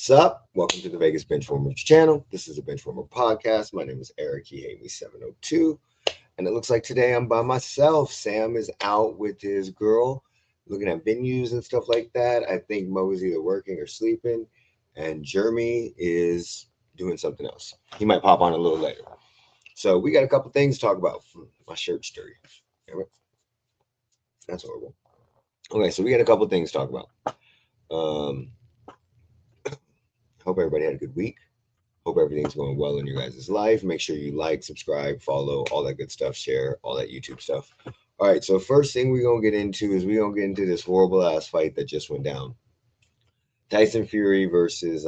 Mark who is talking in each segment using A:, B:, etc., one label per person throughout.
A: What's up? Welcome to the Vegas Benchwarmer channel. This is a Benchwarmer podcast. My name is Eric. He hate me 702. And it looks like today I'm by myself. Sam is out with his girl looking at venues and stuff like that. I think Mo is either working or sleeping. And Jeremy is doing something else. He might pop on a little later. So we got a couple things to talk about. My shirt's dirty. Damn it. That's horrible. Okay, so we got a couple things to talk about. Hope everybody had a good week. Hope everything's going well in your guys' life. Make sure you like, subscribe, follow, all that good stuff, share, all that YouTube stuff. All right, so first thing we're going to get into is we're going to get into this horrible ass fight that just went down. Tyson Fury versus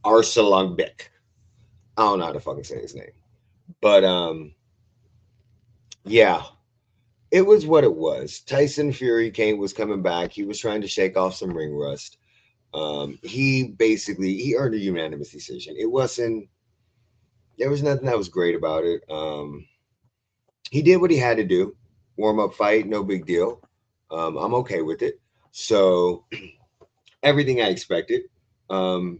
A: Arslanbek. I don't know how to fucking say his name. But yeah, it was what it was. Tyson Fury was coming back. He was trying to shake off some ring rust. He earned a unanimous decision. There was nothing that was great about it. He did what he had to do. Warm up fight, no big deal. I'm okay with it. So everything I expected. Guy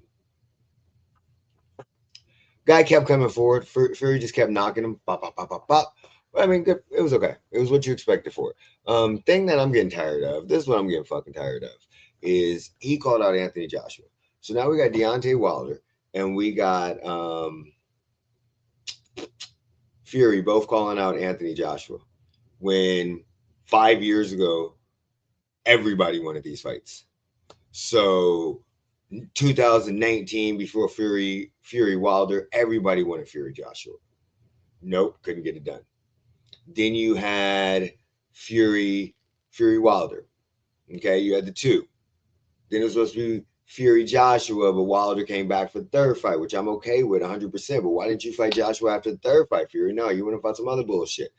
A: kept coming forward. Fury just kept knocking him. Pop, pop, pop, pop, pop. I mean, it was okay. It was what you expected for it. Thing that I'm getting tired of. This is what I'm getting fucking tired of. Is he called out Anthony Joshua. So now we got Deontay Wilder and we got Fury both calling out Anthony Joshua when 5 years ago, everybody wanted these fights. So 2019, before Fury Wilder, everybody wanted Fury Joshua. Nope, couldn't get it done. Then you had Fury Wilder. Okay, you had the two. Then it was supposed to be Fury Joshua, but Wilder came back for the third fight, which I'm okay with 100%. But why didn't you fight Joshua after the third fight, Fury? No, you want to fight some other bullshit.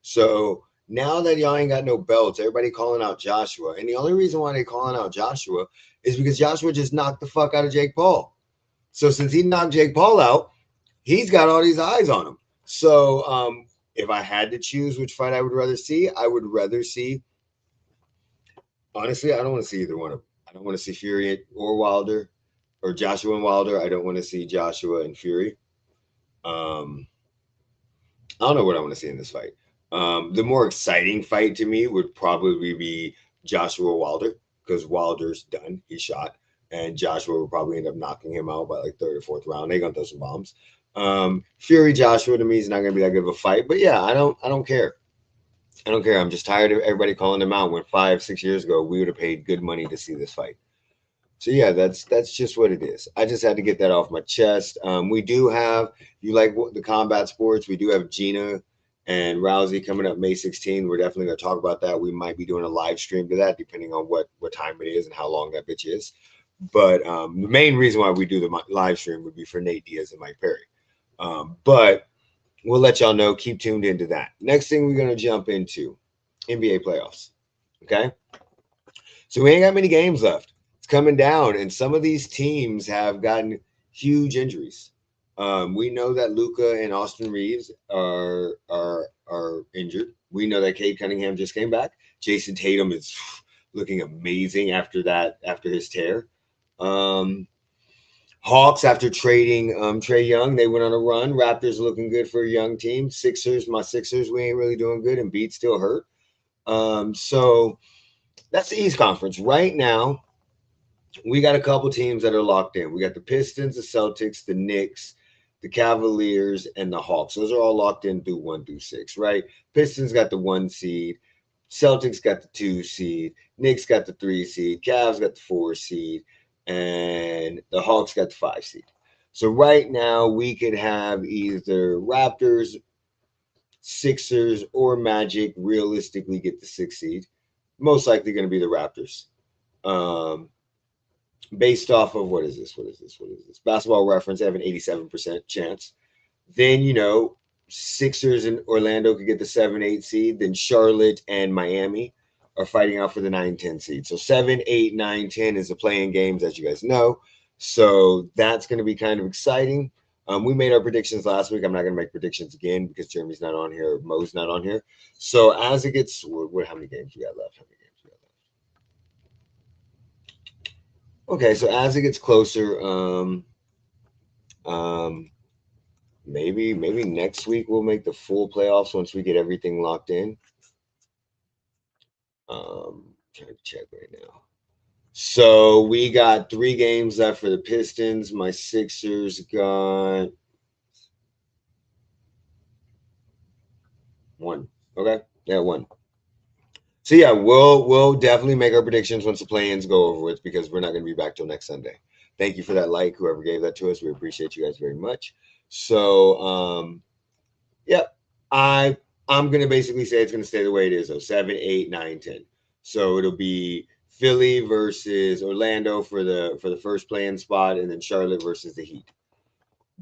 A: So now that y'all ain't got no belts, everybody calling out Joshua. And the only reason why they calling out Joshua is because Joshua just knocked the fuck out of Jake Paul. So since he knocked Jake Paul out, he's got all these eyes on him. So if I had to choose which fight I would rather see, I would rather see. Honestly, I don't want to see either one of them. I don't want to see Fury or Wilder or Joshua and Wilder. I don't want to see Joshua and Fury. I don't know what I want to see in this fight. The more exciting fight to me would probably be Joshua Wilder because Wilder's done. He's shot. And Joshua will probably end up knocking him out by like third or fourth round. They're going to throw some bombs. Fury Joshua to me is not going to be that good of a fight. But yeah, I don't care. I don't care. I'm just tired of everybody calling them out when 5-6 years ago we would have paid good money to see this fight. So yeah, that's just what it is. I just had to get that off my chest. We do have, you like the combat sports, we do have Gina and Rousey coming up May 16th. We're definitely going to talk about that. We might be doing a live stream to that depending on what time it is and how long that bitch is. But the main reason why we do the live stream would be for Nate Diaz and Mike Perry. But we'll let y'all know. Keep tuned into that. Next thing we're going to jump into NBA playoffs. Okay. So we ain't got many games left. It's coming down. And some of these teams have gotten huge injuries. We know that Luka and Austin Reeves are injured. We know that Cade Cunningham just came back. Jason Tatum is looking amazing after his tear. Hawks, after trading Trae Young, they went on a run. Raptors looking good for a young team. My Sixers, we ain't really doing good. And Embiid still hurt. So that's the East Conference. Right now, we got a couple teams that are locked in. We got the Pistons, the Celtics, the Knicks, the Cavaliers, and the Hawks. Those are all locked in through 1 through 6, right? Pistons got the 1 seed. Celtics got the 2 seed. Knicks got the 3 seed. Cavs got the 4 seed. And the Hawks got the 5 seed. So right now we could have either Raptors, Sixers, or Magic realistically get the 6 seed. Most likely going to be the Raptors. Based off of what is this? Basketball Reference, they have an 87% chance. Then, Sixers and Orlando could get the 7-8 seed. Then Charlotte and Miami are fighting out for the 9-10 seed. So 7, 8, 9, 10 is the playing games, as you guys know. So that's going to be kind of exciting. We made our predictions last week. I'm not going to make predictions again because Jeremy's not on here. Mo's not on here. So as it gets, how many games we got left? Okay, so as it gets closer, um, maybe next week we'll make the full playoffs once we get everything locked in. Trying to check right now. So we got 3 games left for the Pistons. My Sixers got 1. Okay, yeah, 1. So yeah, we'll definitely make our predictions once the play-ins go over with because we're not going to be back till next Sunday. Thank you for that like, whoever gave that to us. We appreciate you guys very much. So yeah, I'm gonna basically say it's gonna stay the way it is though. 7, 8, 9, 10. So it'll be Philly versus Orlando for the first play-in spot, and then Charlotte versus the Heat.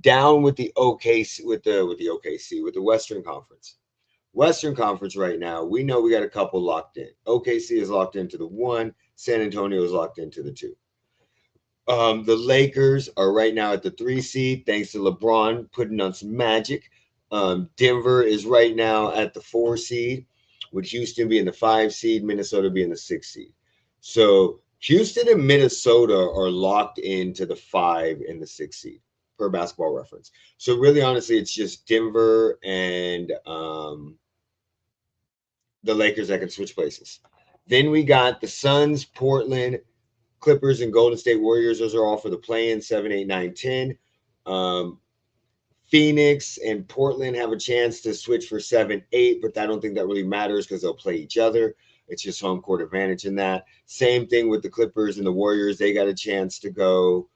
A: Down with the OKC with the Western Conference. Western Conference right now, we know we got a couple locked in. OKC is locked into the 1, San Antonio is locked into the 2. The Lakers are right now at the 3 seed, thanks to LeBron putting on some magic. Denver is right now at the 4 seed, with Houston being the 5 seed, Minnesota being the 6 seed. So Houston and Minnesota are locked into the 5 and the 6 seed per basketball reference. So really, honestly, it's just Denver and the Lakers that can switch places. Then we got the Suns, Portland, Clippers, and Golden State Warriors. Those are all for the play-in 7, 8, 9, 10. Phoenix and Portland have a chance to switch for 7, 8, but I don't think that really matters because they'll play each other. It's just home court advantage in that. Same thing with the Clippers and the Warriors. They got a chance to go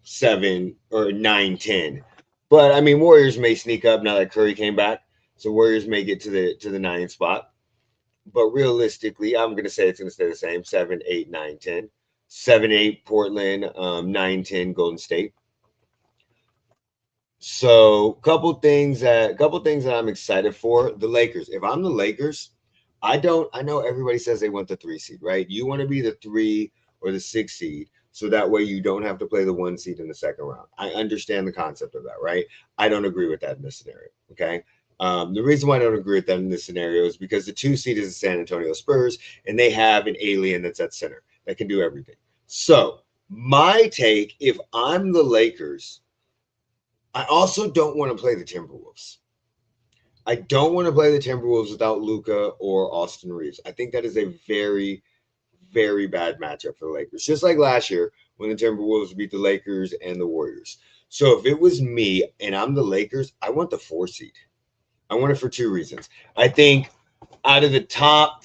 A: 7 or 9, 10. But I mean, Warriors may sneak up now that Curry came back. So Warriors may get to the 9 spot. But realistically, I'm going to say it's going to stay the same 7, 8, 9, 10. 7, 8, Portland, 9, 10, Golden State. So, couple things that I'm excited for. The Lakers. If I'm the Lakers, I know everybody says they want the 3 seed, right? You want to be the 3 or the 6 seed. So that way you don't have to play the 1 seed in the second round. I understand the concept of that, right? I don't agree with that in this scenario. Okay. The reason why I don't agree with that in this scenario is because the 2 seed is the San Antonio Spurs, and they have an alien that's at center that can do everything. So, my take, if I'm the Lakers, I also don't want to play the Timberwolves. I don't want to play the Timberwolves without Luka or Austin Reeves. I think that is a very, very bad matchup for the Lakers. Just like last year when the Timberwolves beat the Lakers and the Warriors. So if it was me and I'm the Lakers, I want the 4 seed. I want it for 2 reasons. I think out of the top,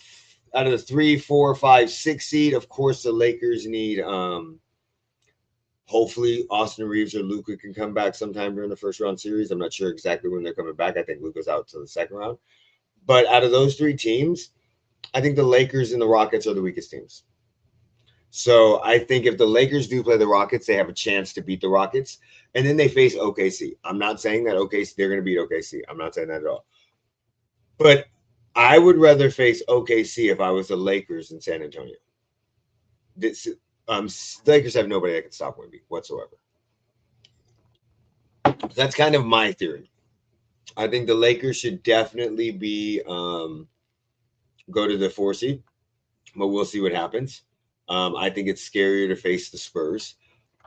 A: out of the 3, 4, 5, 6 seed, of course the Lakers need hopefully Austin Reeves or Luka can come back sometime during the first round series. I'm not sure exactly when they're coming back. I think Luka's out to the second round. But out of those 3 teams, I think the Lakers and the Rockets are the weakest teams. So I think if the Lakers do play the Rockets, they have a chance to beat the Rockets. And then they face OKC. I'm not saying that OKC, they're going to beat OKC. I'm not saying that at all. But I would rather face OKC if I was the Lakers in San Antonio. This, Lakers have nobody that can stop Wemby whatsoever. That's kind of my theory. I think the Lakers should definitely be go to the 4 seed, but we'll see what happens. I think it's scarier to face the Spurs.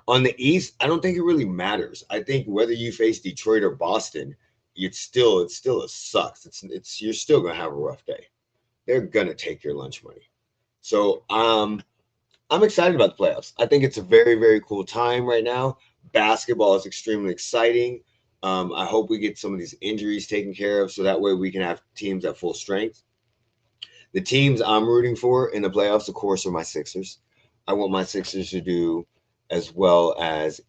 A: On the East, I don't think it really matters. I think whether you face Detroit or Boston, it's still a sucks. It's you're still gonna have a rough day. They're gonna take your lunch money. So I'm excited about the playoffs. I think it's a very, very cool time right now. Basketball is extremely exciting. I hope we get some of these injuries taken care of so that way we can have teams at full strength. The teams I'm rooting for in the playoffs, of course, are my Sixers. I want my Sixers to do as well as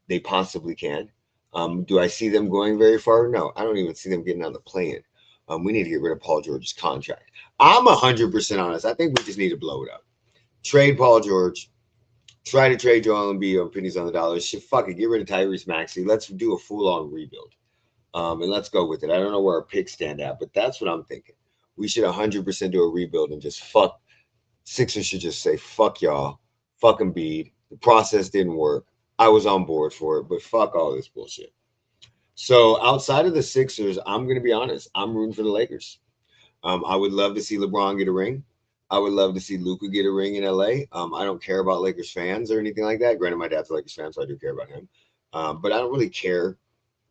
A: they possibly can. Do I see them going very far? No, I don't even see them getting out of the play-in. We need to get rid of Paul George's contract. I'm 100% honest. I think we just need to blow it up. Trade Paul George. Try to trade Joel Embiid on pennies on the dollar. Shit, fuck it. Get rid of Tyrese Maxey. Let's do a full-on rebuild. And let's go with it. I don't know where our picks stand at, but that's what I'm thinking. We should 100% do a rebuild and just fuck. Sixers should just say, fuck y'all. Fuck Embiid. The process didn't work. I was on board for it, but fuck all this bullshit. So outside of the Sixers, I'm going to be honest. I'm rooting for the Lakers. I would love to see LeBron get a ring. I would love to see Luka get a ring in LA. I don't care about Lakers fans or anything like that. Granted, my dad's a Lakers fan, so I do care about him. But I don't really care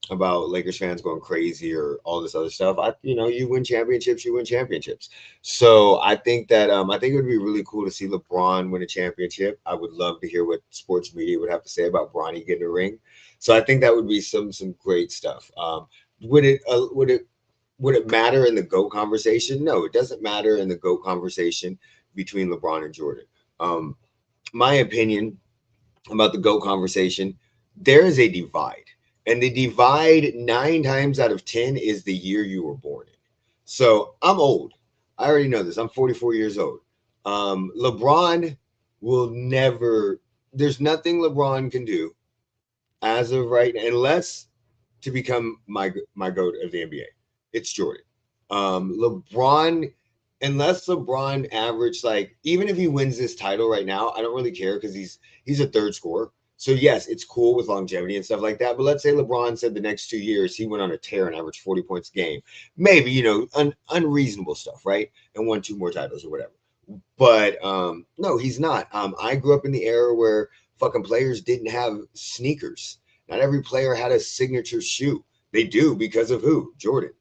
A: about Lakers fans going crazy or all this other stuff. You win championships, you win championships. So I think that I think it would be really cool to see LeBron win a championship. I would love to hear what sports media would have to say about Bronny getting a ring. So I think that would be some great stuff. Would it matter in the GOAT conversation? No, it doesn't matter in the GOAT conversation between LeBron and Jordan. Um, my opinion about the GOAT conversation, there is a divide. And the divide 9 times out of 10 is the year you were born in. So I'm old. I already know this. I'm 44 years old. LeBron will never, there's nothing LeBron can do as of right now, unless to become my GOAT of the NBA. It's Jordan. LeBron, unless LeBron averaged, like, even if he wins this title right now, I don't really care because he's a third scorer. So yes, it's cool with longevity and stuff like that. But let's say LeBron said the next 2 years he went on a tear and averaged 40 points a game, maybe unreasonable stuff, right? And won 2 more titles or whatever. But no, he's not. I grew up in the era where fucking players didn't have sneakers. Not every player had a signature shoe. They do because of who? Jordan.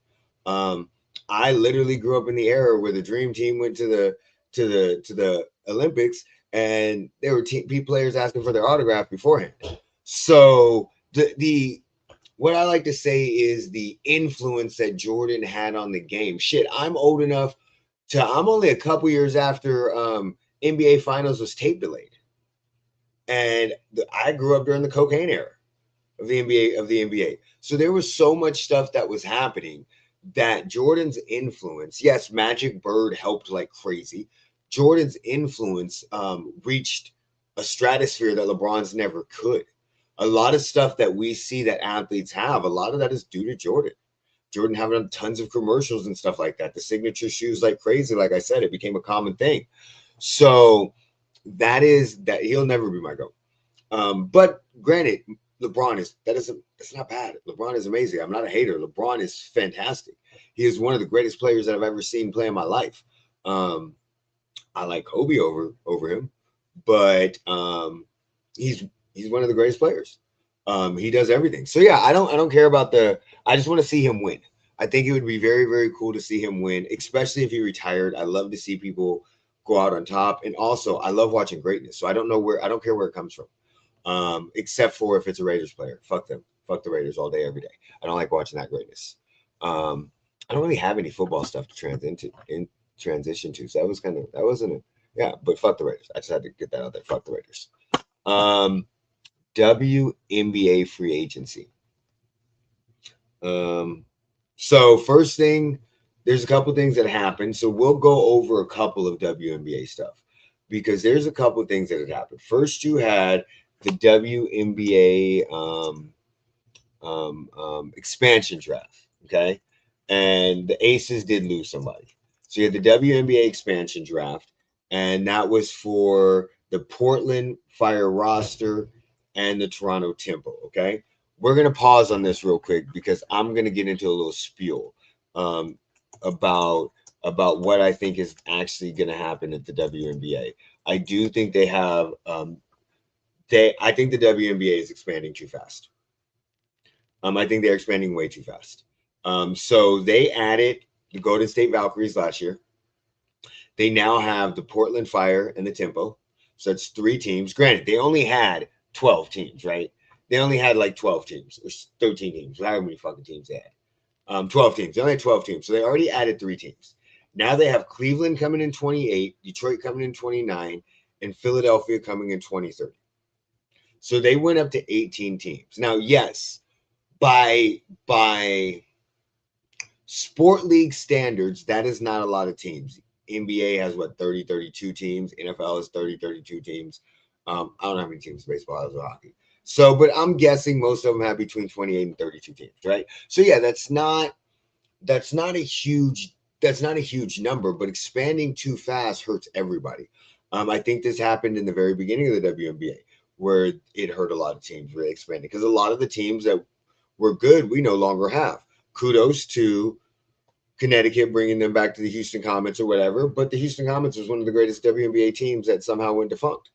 A: Um, I literally grew up in the era where the Dream Team went to the Olympics, and there were players asking for their autograph beforehand. So the what I like to say is the influence that Jordan had on the game. Shit, I'm old enough I'm only a couple years after NBA Finals was tape delayed, and I grew up during the cocaine era of the NBA. So there was so much stuff that was happening that Jordan's influence, yes, Magic Bird helped like crazy. Jordan's influence reached a stratosphere that LeBron's never could. A lot of stuff that we see that athletes have, a lot of that is due to Jordan. Jordan having tons of commercials and stuff like that. The signature shoes like crazy. Like I said, it became a common thing. So that he'll never be my GOAT. But granted, that's not bad. LeBron is amazing. I'm not a hater. LeBron is fantastic. He is one of the greatest players that I've ever seen play in my life. I like Kobe over him, but he's one of the greatest players. He does everything. So yeah, I don't care about I just want to see him win. I think it would be very, very cool to see him win, especially if he retired. I love to see people go out on top. And also I love watching greatness. So I don't care where it comes from. Except for if it's a Raiders player. Fuck them. Fuck the Raiders all day, every day. I don't like watching that greatness. I don't really have any football stuff to transition to. So that wasn't a, yeah, but fuck the Raiders. I just had to get that out there. Fuck the Raiders. WNBA free agency. So first thing, there's a couple things that happened. So we'll go over a couple of WNBA stuff because there's a couple of things that had happened. First, you had the WNBA expansion draft, okay? And the Aces did lose somebody. So you had the WNBA expansion draft, and that was for the Portland Fire roster and the Toronto Temple, okay? We're going to pause on this real quick because I'm going to get into a little spiel about what I think is actually going to happen at the WNBA. I do think they have I think the WNBA is expanding too fast. I think they're expanding way too fast. So they added the Golden State Valkyries last year. They now have the Portland Fire and the Tempo. So that's 3 teams. Granted, they only had 12 teams, right? They only had like 12 teams or 13 teams. However many fucking teams they had. 12 teams. They only had 12 teams. So they already added 3 teams. Now they have Cleveland coming in 28, Detroit coming in 29, and Philadelphia coming in 2030. So they went up to 18 teams. Now, yes, by sport league standards, that is not a lot of teams. NBA has 30, 32 teams. NFL has 30, 32 teams. I don't know how many teams baseball has or hockey. So, but I'm guessing most of them have between 28 and 32 teams, right? So yeah, that's not a huge number, but expanding too fast hurts everybody. I think this happened in the very beginning of the WNBA, where it hurt a lot of teams really expanding because a lot of the teams that were good we no longer have. Kudos to Connecticut bringing them back to the Houston Comets or whatever. But the Houston Comets was one of the greatest WNBA teams that somehow went defunct.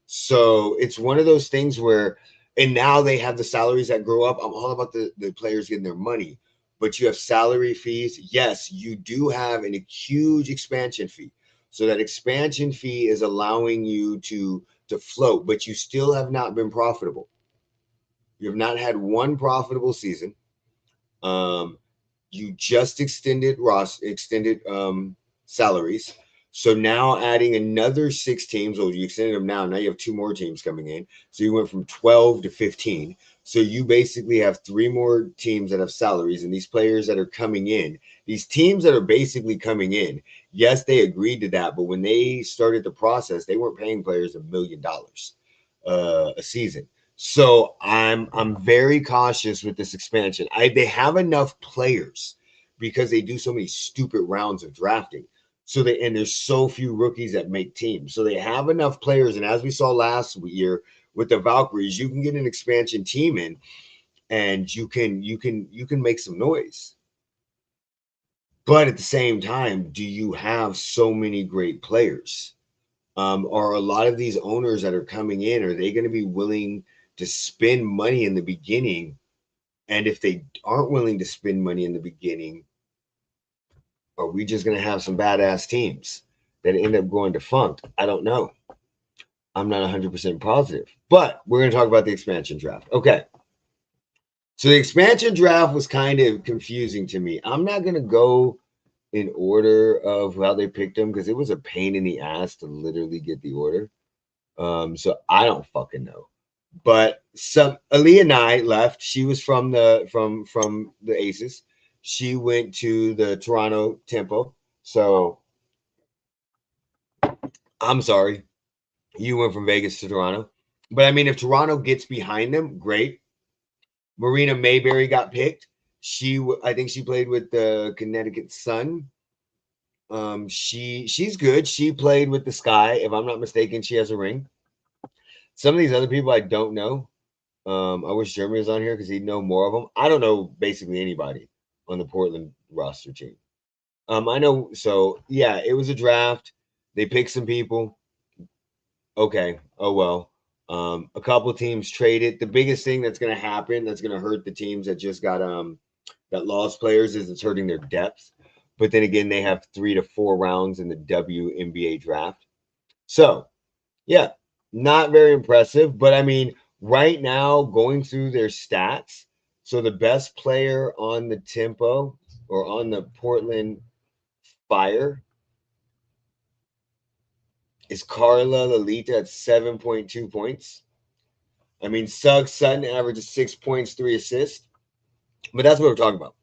A: So it's one of those things where, and now they have the salaries that grow up. I'm all about the players getting their money, but you have salary fees. Yes, you do have a huge expansion fee. So that expansion fee is allowing you to float, but you still have not been profitable. You have not had one profitable season. You just extended salaries. So now adding another 6 teams. Well, you extended them now. Now you have 2 more teams coming in. So you went from 12 to 15. So you basically have 3 more teams that have salaries, and these players that are coming in, these teams that are basically coming in, yes, they agreed to that, but when they started the process, they weren't paying players $1 million a season. So I'm very cautious with this expansion. They have enough players because they do so many stupid rounds of drafting. So and there's so few rookies that make teams. So they have enough players. And as we saw last year with the Valkyries, you can get an expansion team in, and you can make some noise. But at the same time, do you have so many great players? Are a lot of these owners that are coming in, are they going to be willing to spend money in the beginning? And if they aren't willing to spend money in the beginning, are we just going to have some badass teams that end up going defunct? I don't know. I'm not 100% positive, but we're going to talk about the expansion draft. Okay. So the expansion draft was kind of confusing to me. I'm not going to go in order of how they picked them because it was a pain in the ass to literally get the order. So I don't fucking know. But Aaliyah Nye left. She was from the Aces. She went to the Toronto Tempo. So I'm sorry, you went from Vegas to Toronto. But I mean, if Toronto gets behind them, great. Marina Mayberry got picked. I think she played with the Connecticut Sun. She's good. She played with the Sky. If I'm not mistaken, she has a ring. Some of these other people I don't know. I wish Jeremy was on here because he'd know more of them. I don't know basically anybody on the Portland roster team. I know. So yeah, it was a draft. They picked some people. Okay. Oh well. A couple teams traded. The biggest thing that's going to happen that's going to hurt the teams that just got that lost players is it's hurting their depth. But then again, they have 3 to 4 rounds in the WNBA draft. So yeah, not very impressive. But I mean, right now, going through their stats, so the best player on the Tempo or on the Portland Fire is Carla Lalita at 7.2 points. I mean, Suggs Sutton averages 6 points, 3 assists. But that's what we're talking about.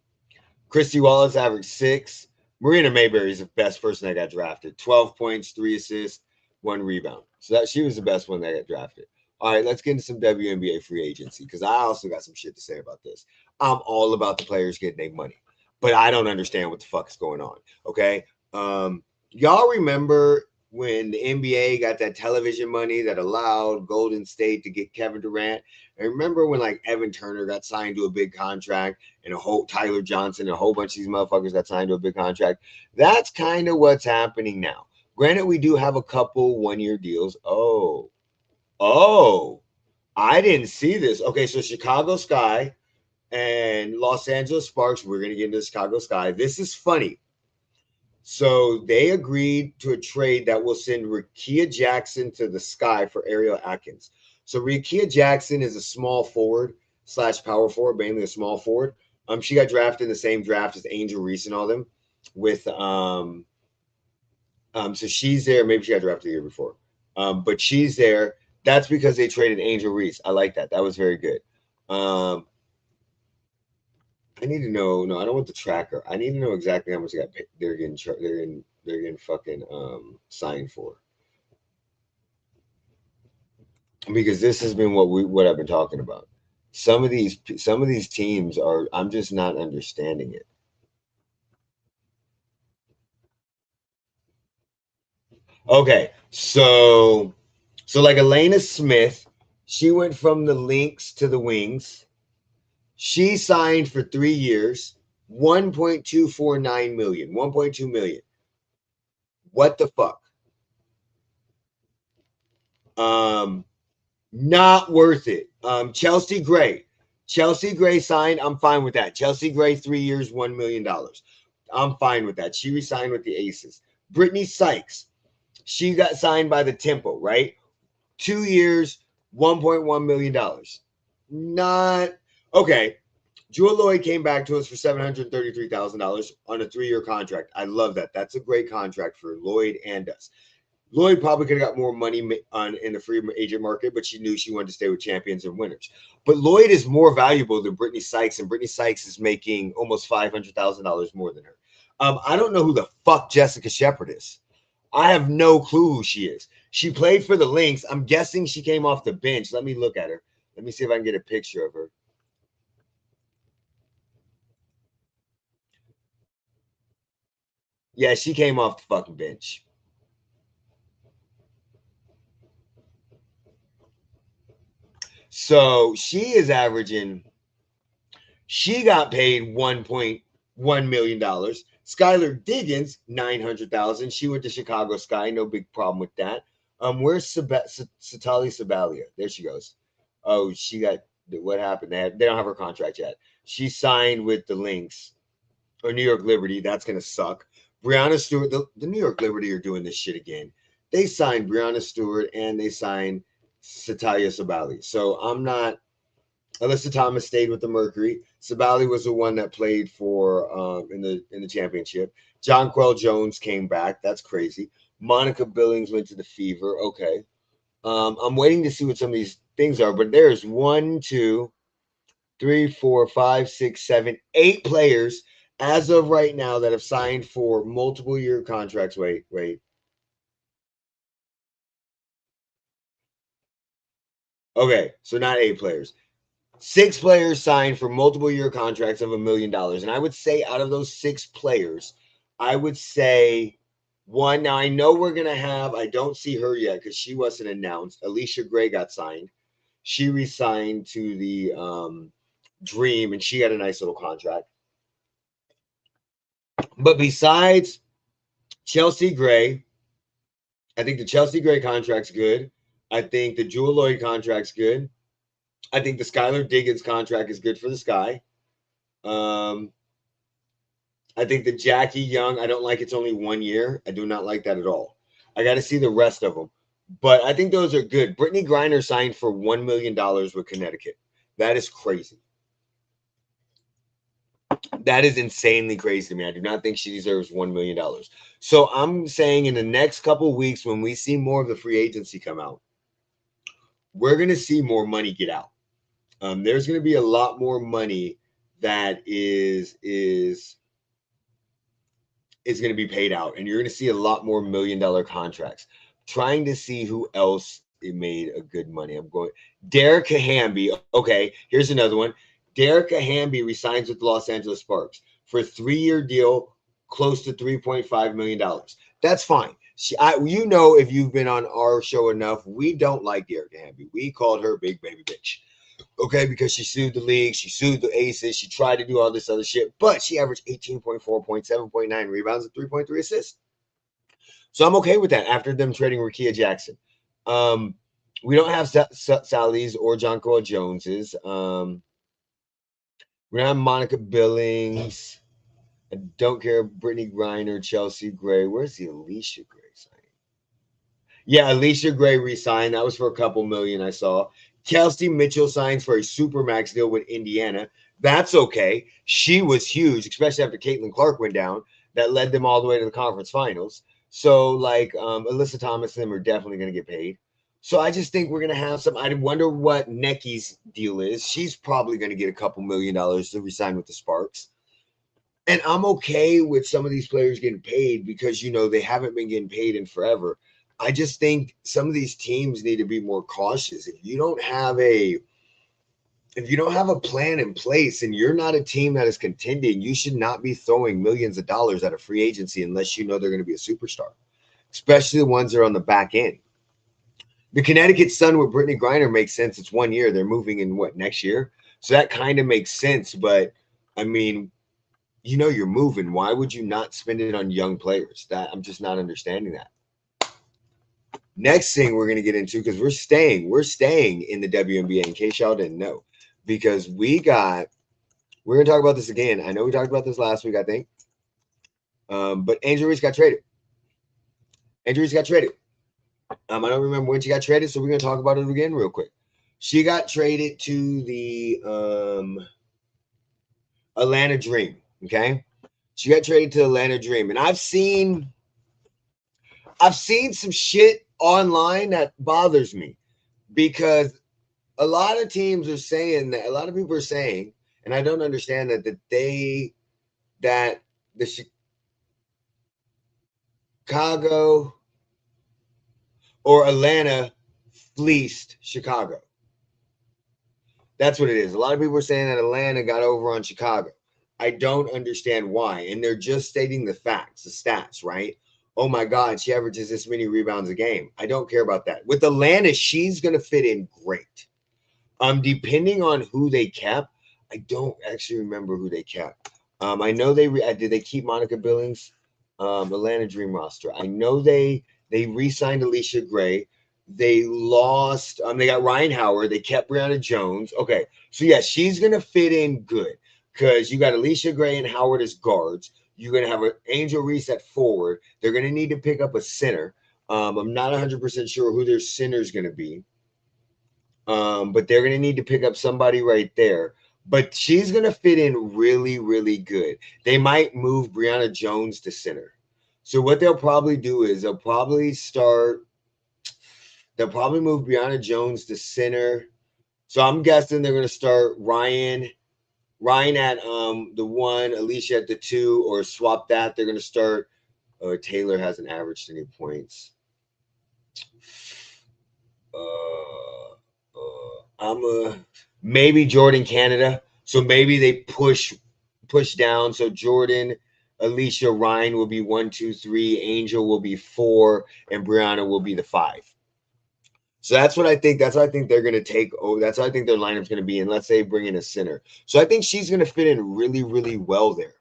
A: Christy Wallace averaged 6. Marina Mayberry is the best person that got drafted. 12 points, 3 assists, 1 rebound. So she was the best one that got drafted. All right, let's get into some WNBA free agency because I also got some shit to say about this. I'm all about the players getting their money, but I don't understand what the fuck is going on. Okay, y'all remember when the NBA got that television money that allowed Golden State to get Kevin Durant? And remember when like Evan Turner got signed to a big contract and Tyler Johnson and a whole bunch of these motherfuckers got signed to a big contract? That's kind of what's happening now. Granted, we do have a couple 1-year deals. Oh, I didn't see this. Okay, so Chicago Sky and Los Angeles Sparks. We're going to get into Chicago Sky. This is funny. So they agreed to a trade that will send Rickea Jackson to the Sky for Ariel Atkins. So Rickea Jackson is a small forward / power forward, mainly a small forward. She got drafted in the same draft as Angel Reese and all them. With so she's there. Maybe she got drafted the year before, but she's there. That's because they traded Angel Reese. I like that. That was very good. I need to know. No, I don't want the tracker. I need to know exactly how much they're getting fucking signed for. Because this has been what I've been talking about. Some of these teams are. I'm just not understanding it. Okay, so like Elena Smith, she went from the Lynx to the Wings. She signed for 3 years. 1.249 million, 1.2 million. What the fuck? Not worth it. Chelsea Gray. Chelsea Gray signed. I'm fine with that. Chelsea Gray, 3 years, $1 million. I'm fine with that. She resigned with the Aces. Brittany Sykes. She got signed by the Tempo, right? 2 years, $1.1 million. Not okay. Jewel Lloyd came back to us for $733,000 on a 3-year contract. I love that. That's a great contract for Lloyd and us. Lloyd probably could have got more money in the free agent market, but she knew she wanted to stay with champions and winners. But Lloyd is more valuable than Brittany Sykes, and Brittany Sykes is making almost $500,000 more than her. I don't know who the fuck Jessica Shepard is. I have no clue who she is. She played for the Lynx. I'm guessing she came off the bench. Let me look at her. Let me see if I can get a picture of her. Yeah, she came off the fucking bench. So she is averaging, she got paid $1.1 million. Skylar Diggins, 900,000. She went to Chicago Sky. No big problem with that. Where's Satali Sabalia? There she goes. Oh, she got, what happened? They don't have her contract yet. She signed with the Lynx or New York Liberty. That's gonna suck. Brianna Stewart, the New York Liberty are doing this shit again. They signed Brianna Stewart and they signed Satalia Sabali. So I'm not. Alyssa Thomas stayed with the Mercury. Sabali was the one that played for in the championship. John Quell Jones came back. That's crazy. Monica Billings went to the Fever. Okay. I'm waiting to see what some of these things are, but there's 1, 2, 3, 4, 5, 6, 7, 8 players as of right now that have signed for multiple year contracts. Wait. Okay, so not 8 players. 6 players signed for multiple year contracts of $1 million. And I would say out of those 6 players, I would say one. Now I know we're gonna have, I don't see her yet because she wasn't announced. Alicia Gray got signed. She resigned to the Dream and she got a nice little contract. But besides Chelsea Gray, I think the Chelsea Gray contract's good. I think the Jewel Lloyd contract's good. I think the Skylar Diggins contract is good for the Sky. Um, I think the Jackie Young, I don't like it's only 1 year. I do not like that at all. I got to see the rest of them. But I think those are good. Brittany Griner signed for $1 million with Connecticut. That is crazy. That is insanely crazy to me. I do not think she deserves $1 million. So I'm saying in the next couple of weeks, when we see more of the free agency come out, we're going to see more money get out. There's going to be a lot more money that is going to be paid out, and you're going to see a lot more $1 million contracts. Trying to see who else it made a good money. I'm going Derek Hamby. Okay, here's another one. Derek Hamby resigns with the Los Angeles Sparks for a 3-year deal, close to $3.5 million. That's fine. You know, if you've been on our show enough, we don't like Derek Hamby. We called her big baby bitch. Okay, because she sued the league, she sued the Aces, she tried to do all this other shit, but she averaged 18.4 points, 7.9 rebounds, and 3.3 assists. So I'm okay with that after them trading Rakia Jackson. We don't have Sally's or John Cole Jones's. We don't have Monica Billings. I don't care. Brittany Griner, Chelsea Gray. Where's the Alicia Gray signing? Yeah, Alicia Gray re-signed. That was for a couple million I saw. Kelsey Mitchell signs for a supermax deal with Indiana. That's okay. She was huge, especially after Caitlin Clark went down. That led them all the way to the conference finals. So, like, Alyssa Thomas and them are definitely going to get paid. So I just think we're going to have some. I wonder what Necky's deal is. She's probably going to get a couple $1 million to resign with the Sparks. And I'm okay with some of these players getting paid because, you know, they haven't been getting paid in forever. I just think some of these teams need to be more cautious. If you don't have a plan in place and you're not a team that is contending, you should not be throwing millions of dollars at a free agency unless you know they're going to be a superstar, especially the ones that are on the back end. The Connecticut Sun with Brittany Griner makes sense. It's 1 year. They're moving in next year? So that kind of makes sense. But I mean, you know you're moving. Why would you not spend it on young players? That I'm just not understanding that. Next thing we're going to get into, because we're staying in the WNBA, in case y'all didn't know, because we're going to talk about this again. I know we talked about this last week, I think, but Angel Reese got traded. Angel Reese got traded. I don't remember when she got traded, so we're going to talk about it again real quick. She got traded to the Atlanta Dream. Okay, she got traded to Atlanta Dream, and I've seen some shit online that bothers me, because a lot of teams are saying that, a lot of people are saying, and I don't understand that the Chicago or Atlanta fleeced Chicago. That's what it is. A lot of people are saying that Atlanta got over on Chicago. I don't understand why. And they're just stating the facts, the stats, right? Oh my God, she averages this many rebounds a game. I don't care about that. With Atlanta, she's going to fit in great. Depending on who they kept, I don't actually remember who they kept. I know did they keep Monica Billings? Atlanta Dream roster. I know they re-signed Alicia Gray. They lost. They got Ryan Howard. They kept Brianna Jones. Okay, so yeah, she's gonna fit in good, because you got Alicia Gray and Howard as guards. You're gonna have an Angel Reese at forward. They're gonna need to pick up a center. I'm not 100% sure who their center is gonna be. But they're gonna need to pick up somebody right there. But she's gonna fit in really, really good. They might move Brianna Jones to center. So what they'll probably do is they'll probably move Brianna Jones to center. So I'm guessing they're gonna start Ryan at the 1, Alicia at the 2, or swap that. They're gonna start. Taylor hasn't averaged any points. Maybe Jordan Canada. So maybe they push down. So Jordan, Alicia, Ryan will be 1, 2, 3. Angel will be 4, and Brianna will be the 5. So that's what I think. That's what I think they're going to take. Oh, that's what I think their lineup's going to be. And let's say bring in a center. So I think she's going to fit in really, really well there.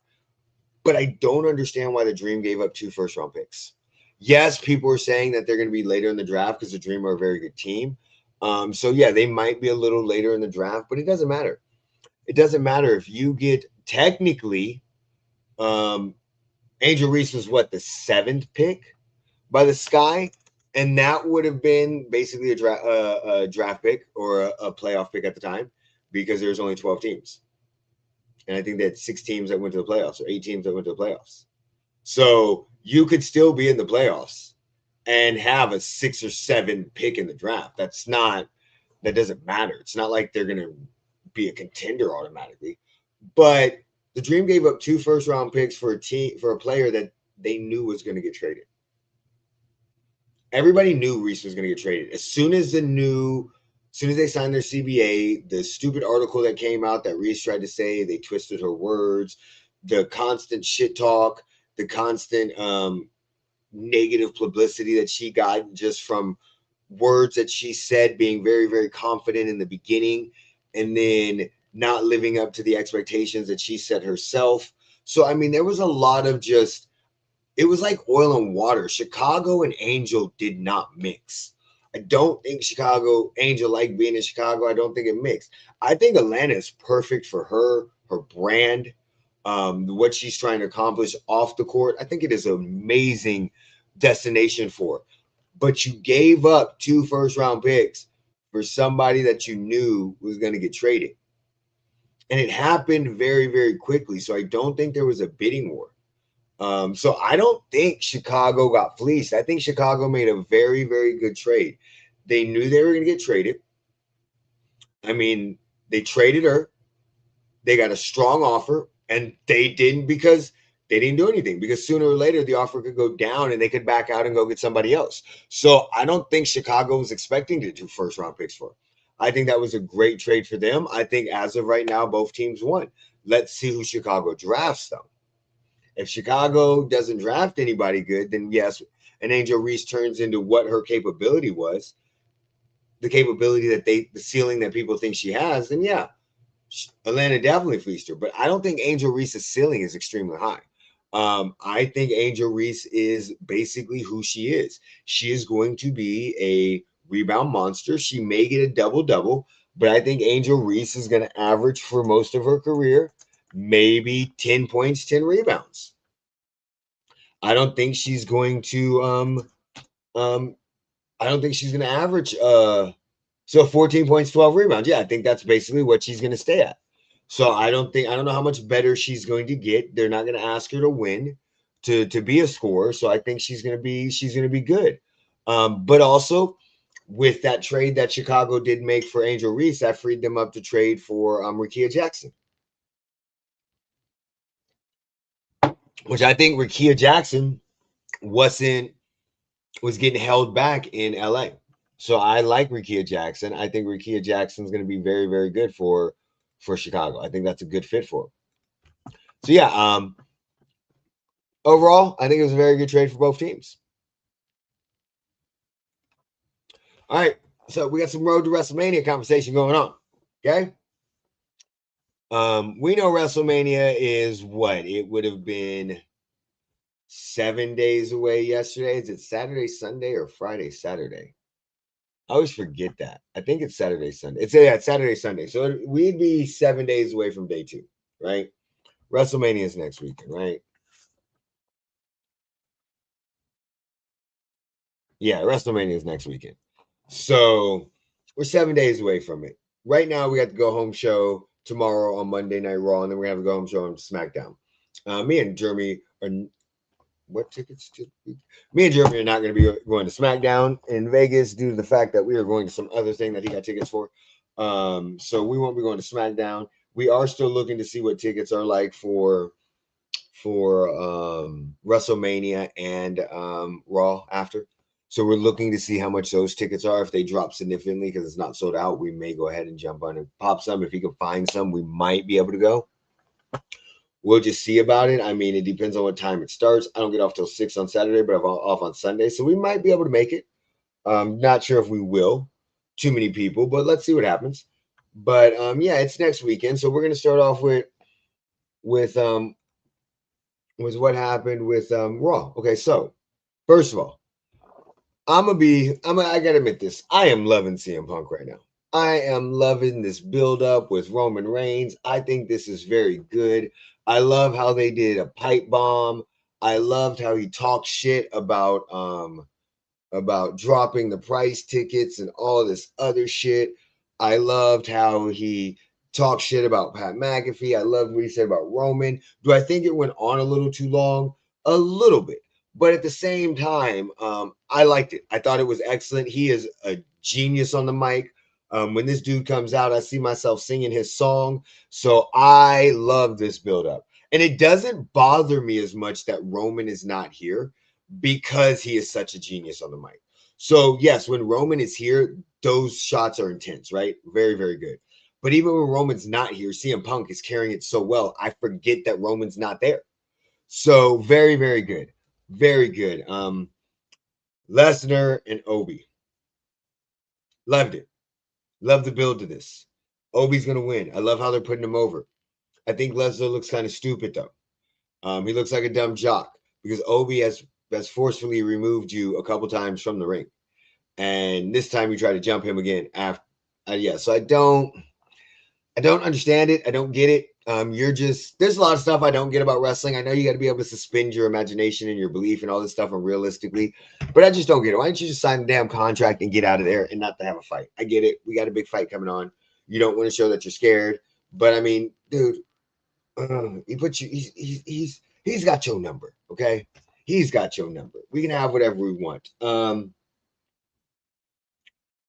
A: But I don't understand why the Dream gave up 2 first-round picks. Yes, people are saying that they're going to be later in the draft because the Dream are a very good team. So yeah, they might be a little later in the draft, but it doesn't matter. It doesn't matter if you get technically. Angel Reese was what, the 7th pick by the Sky, and that would have been basically a draft pick or a playoff pick at the time, because there was only 12 teams, and I think they had 6 teams that went to the playoffs, or 8 teams that went to the playoffs. So you could still be in the playoffs and have a 6 or 7 pick in the draft. That doesn't matter. It's not like they're going to be a contender automatically. But the Dream gave up 2 first-round picks for a player that they knew was going to get traded. Everybody knew Reese was going to get traded. As soon as they signed their CBA, the stupid article that came out that Reese tried to say, they twisted her words, the constant shit talk, the constant negative publicity that she got just from words that she said, being very, very confident in the beginning, and then not living up to the expectations that she set herself. So, I mean, there was a lot of it was like oil and water. Chicago and Angel did not mix. I don't think Angel liked being in Chicago. I don't think it mixed. I think Atlanta is perfect for her brand, what she's trying to accomplish off the court. I think it is an amazing destination for her. But you gave up 2 first-round picks for somebody that you knew was going to get traded. And it happened very, very quickly. So I don't think there was a bidding war. So I don't think Chicago got fleeced. I think Chicago made a very, very good trade. They knew they were going to get traded. I mean, they traded her. They got a strong offer, and they didn't do anything, because sooner or later the offer could go down and they could back out and go get somebody else. So I don't think Chicago was expecting to do first-round picks for her. I think that was a great trade for them. I think as of right now, both teams won. Let's see who Chicago drafts, though. If Chicago doesn't draft anybody good, then yes, and Angel Reese turns into what her capability was, the capability the ceiling that people think she has, then yeah, Atlanta definitely fleeced her, but I don't think Angel Reese's ceiling is extremely high. I think Angel Reese is basically who she is. She is going to be a rebound monster. She may get a double double, but I think Angel Reese is going to average for most of her career maybe 10 points, 10 rebounds. I don't think she's going to um I don't think she's going to average so 14 points, 12 rebounds. Yeah, I think that's basically what she's going to stay at. So I don't know how much better she's going to get. They're not going to ask her to win to be a scorer. So I think she's going to be good. But also with that trade that Chicago did make for Angel Reese, that freed them up to trade for Rickea Jackson, which I think Rickea Jackson wasn't was getting held back in LA. So I like Rickea Jackson. I think Rickea Jackson's going to be very, very good for Chicago. I think that's a good fit for him. So yeah, overall, I think it was a very good trade for both teams. All right, so we got some road to WrestleMania conversation going on. Okay, we know WrestleMania is what it would have been 7 days away yesterday. Is it Saturday, Sunday, or Friday, Saturday? I always forget that. I think it's Saturday, Sunday. It's Saturday, Sunday. So we'd be 7 days away from day 2, right? WrestleMania is next weekend, right? Yeah, WrestleMania is next weekend. So we're 7 days away from it. Right now, we got the go home show tomorrow on Monday Night Raw, and then we're gonna have a go home show on SmackDown. Me and Jeremy are what tickets? Me and Jeremy are not going to be going to SmackDown in Vegas due to the fact that we are going to some other thing that he got tickets for. So we won't be going to SmackDown. We are still looking to see what tickets are like for WrestleMania and Raw after. So we're looking to see how much those tickets are. If they drop significantly because it's not sold out, we may go ahead and jump on and pop some. If he can find some, we might be able to go. We'll just see about it. I mean, it depends on what time it starts. I don't get off till 6 on Saturday, but I'm off on Sunday, so we might be able to make it. Not sure if we will. Too many people, but let's see what happens. But yeah, it's next weekend, so we're gonna start off with what happened with Raw. Okay, so first of all, I gotta admit this. I am loving CM Punk right now. I am loving this build up with Roman Reigns. I think this is very good. I love how they did a pipe bomb. I loved how he talked shit about dropping the price tickets and all this other shit. I loved how he talked shit about Pat McAfee. I loved what he said about Roman. Do I think it went on a little too long? A little bit. But at the same time, I liked it. I thought it was excellent. He is a genius on the mic. When this dude comes out, I see myself singing his song. So I love this build up. And it doesn't bother me as much that Roman is not here because he is such a genius on the mic. So, yes, when Roman is here, those shots are intense, right? Very, very good. But even when Roman's not here, CM Punk is carrying it so well, I forget that Roman's not there. So, very, very good. Very good. Lesnar and Obi. Loved it. Love the build to this. Obi's going to win. I love how they're putting him over. I think Lesnar looks kind of stupid, though. He looks like a dumb jock because Obi has forcefully removed you a couple times from the ring, and this time you try to jump him again. After, yeah, so I don't understand it. I don't get it. There's a lot of stuff I don't get about wrestling. I know you got to be able to suspend your imagination and your belief and all this stuff unrealistically, but I just don't get it. Why don't you just sign a damn contract and get out of there and not to have a fight? I get it. We got a big fight coming on. You don't want to show that you're scared, but I mean, dude, he put you. He's got your number. Okay, he's got your number. We can have whatever we want.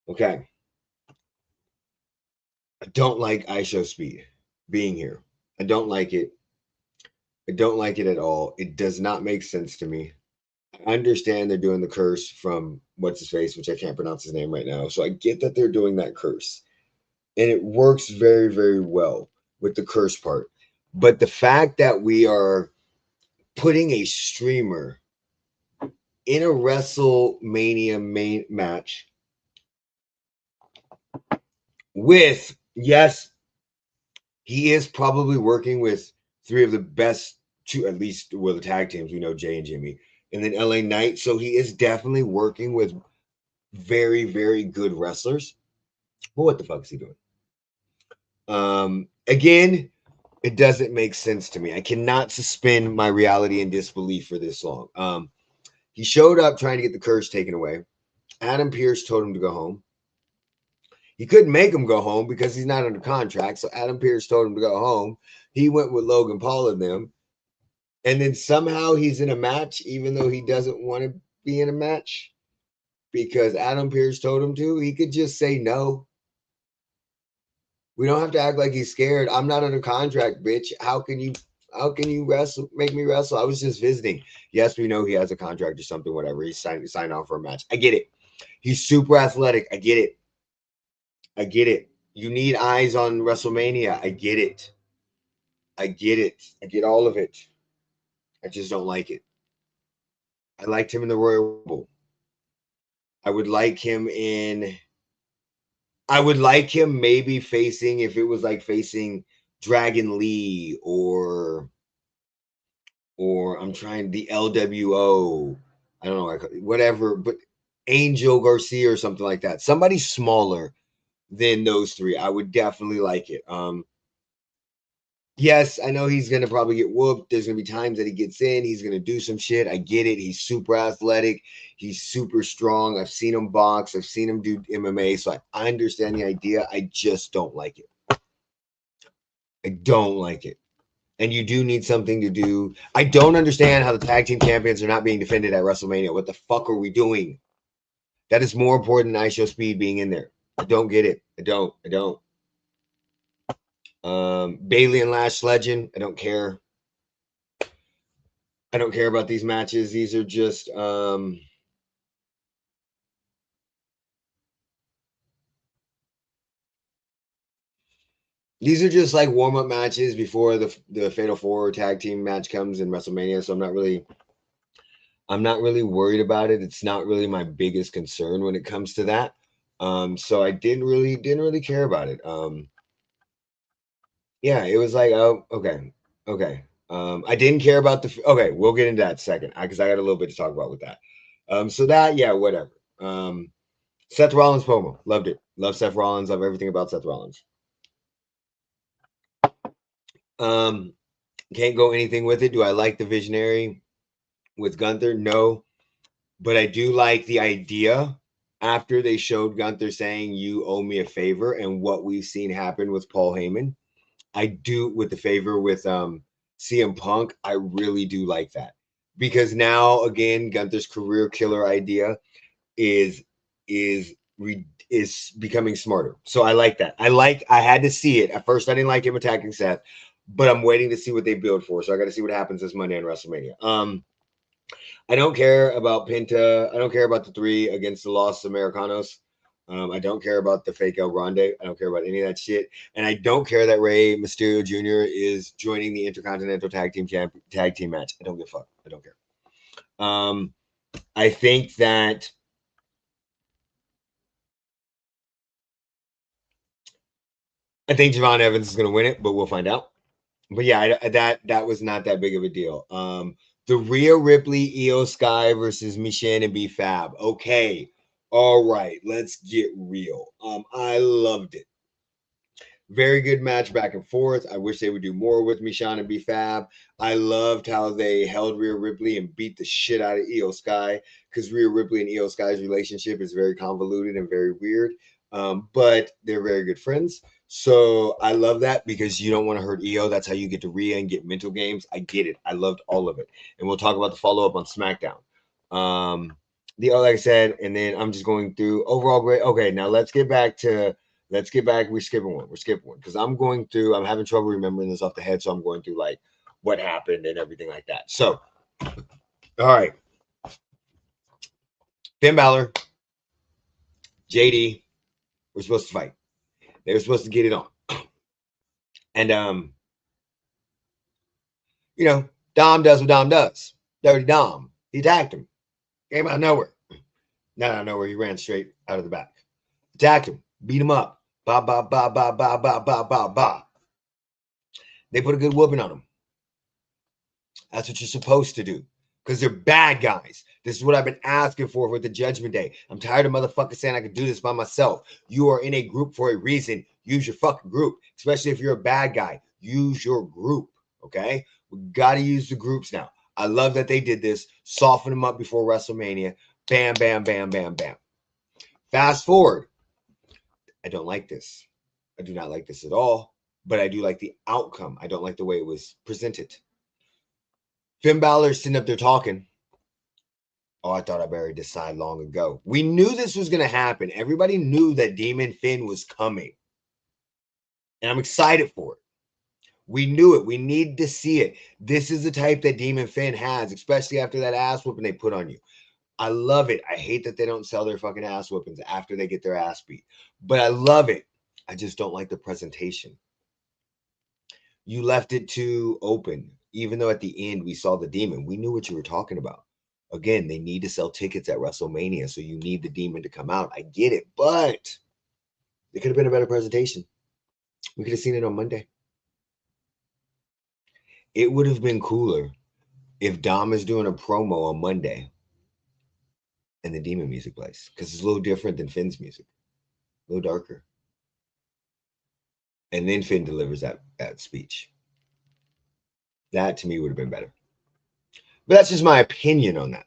A: Okay. I don't like IShowSpeed being here. I don't like it. I don't like it at all. It does not make sense to me. I understand they're doing the curse from what's his face, which I can't pronounce his name right now. So I get that they're doing that curse. And it works very, very well with the curse part. But the fact that we are putting a streamer in a WrestleMania main match with, yes, he is probably working with three of the best two, at least the tag teams. We know Jay and Jimmy, and then LA Knight. So he is definitely working with very, very good wrestlers. But what the fuck is he doing? Again, it doesn't make sense to me. I cannot suspend my reality and disbelief for this long. He showed up trying to get the curse taken away. Adam Pearce told him to go home. He couldn't make him go home because he's not under contract. So Adam Pearce told him to go home. He went with Logan Paul and them. And then somehow he's in a match, even though he doesn't want to be in a match because Adam Pearce told him to. He could just say no. We don't have to act like he's scared. I'm not under contract, bitch. How can you wrestle? Make me wrestle? I was just visiting. Yes, we know he has a contract or something. Whatever. He signed on for a match. I get it. He's super athletic. I get it. I get it. You need eyes on WrestleMania. I get it. I get it. I get all of it. I just don't like it. I liked him in the Royal Rumble. I would like him in. I would like him maybe facing, if it was like facing Dragon Lee or I'm trying the LWO. I don't know, whatever, but Angel Garcia or something like that. Somebody smaller than those three. I would definitely like it. Yes, I know he's gonna probably get whooped. There's gonna be times that he gets in, he's gonna do some shit. I get it. He's super athletic, he's super strong. I've seen him box, I've seen him do MMA, so I understand the idea. I just don't like it. I don't like it. And you do need something to do. I don't understand how the tag team champions are not being defended at WrestleMania. What the fuck are we doing? That is more important than ISO Speed being in there. I don't get it. I don't. Bailey and Lash Legend. I don't care. I don't care about these matches. These are just like warm-up matches before the Fatal Four tag team match comes in WrestleMania. So I'm not really worried about it. It's not really my biggest concern when it comes to that. So I didn't really care about it. Yeah, it was like, oh, okay. I didn't care about okay, we'll get into that in a second because I got a little bit to talk about with that. So that, yeah, whatever. Seth Rollins promo, loved it. Love Seth Rollins. Love everything about Seth Rollins. Can't go anything with it. Do I like the Visionary with Gunther? No, but I do like the idea. After they showed Gunther saying "You owe me a favor" and what we've seen happen with Paul Heyman, I do with the favor with CM Punk. I really do like that because now again Gunther's career killer idea is is is becoming smarter. So I like that. I had to see it. At first I didn't like him attacking Seth, but I'm waiting to see what they build for. So I got to see what happens this Monday on WrestleMania. I don't care about Penta. I don't care about the three against the Los Americanos. I don't care about the fake El Grande. I don't care about any of that shit. And I don't care that Rey Mysterio Jr. is joining the Intercontinental Tag Team match. I don't give a fuck. I don't care. I think that Javon Evans is going to win it, but we'll find out. But yeah, that was not that big of a deal. The Rhea Ripley, Io Sky versus Michin and B Fab. Okay, all right, let's get real. I loved it. Very good match back and forth. I wish they would do more with Michin and B Fab. I loved how they held Rhea Ripley and beat the shit out of Io Sky because Rhea Ripley and Io Sky's relationship is very convoluted and very weird. But they're very good friends. So I love that because you don't want to hurt Io. That's how you get to Rhea and get mental games. I get it. I loved all of it. And we'll talk about the follow up on SmackDown. Like I said, and then I'm just going through overall great. Okay, now let's get back. We're skipping one because I'm having trouble remembering this off the head. So I'm going through like what happened and everything like that. So, all right. Finn Balor, JD were supposed to fight. They were supposed to get it on. And Dom does what Dom does. Dirty Dom. He attacked him. Came out of nowhere. Not out of nowhere. He ran straight out of the back. Attacked him. Beat him up. Ba ba ba ba ba ba ba ba ba. They put a good whooping on them. That's what you're supposed to do. Because they're bad guys. This is what I've been asking for with the Judgment Day. I'm tired of motherfuckers saying I can do this by myself. You are in a group for a reason. Use your fucking group. Especially if you're a bad guy. Use your group. Okay? We got to use the groups now. I love that they did this. Soften them up before WrestleMania. Bam, bam, bam, bam, bam. Fast forward. I don't like this. I do not like this at all. But I do like the outcome. I don't like the way it was presented. Finn Balor's sitting up there talking. Oh, I thought I buried this side long ago. We knew this was going to happen. Everybody knew that Demon Finn was coming. And I'm excited for it. We knew it. We need to see it. This is the type that Demon Finn has, especially after that ass whooping they put on you. I love it. I hate that they don't sell their fucking ass whoopings after they get their ass beat. But I love it. I just don't like the presentation. You left it too open. Even though at the end we saw the demon, we knew what you were talking about. Again, they need to sell tickets at WrestleMania, so you need the demon to come out. I get it, but it could have been a better presentation. We could have seen it on Monday. It would have been cooler if Dom is doing a promo on Monday and the demon music plays, because it's a little different than Finn's music, a little darker. And then Finn delivers that speech. That to me would have been better. But that's just my opinion on that.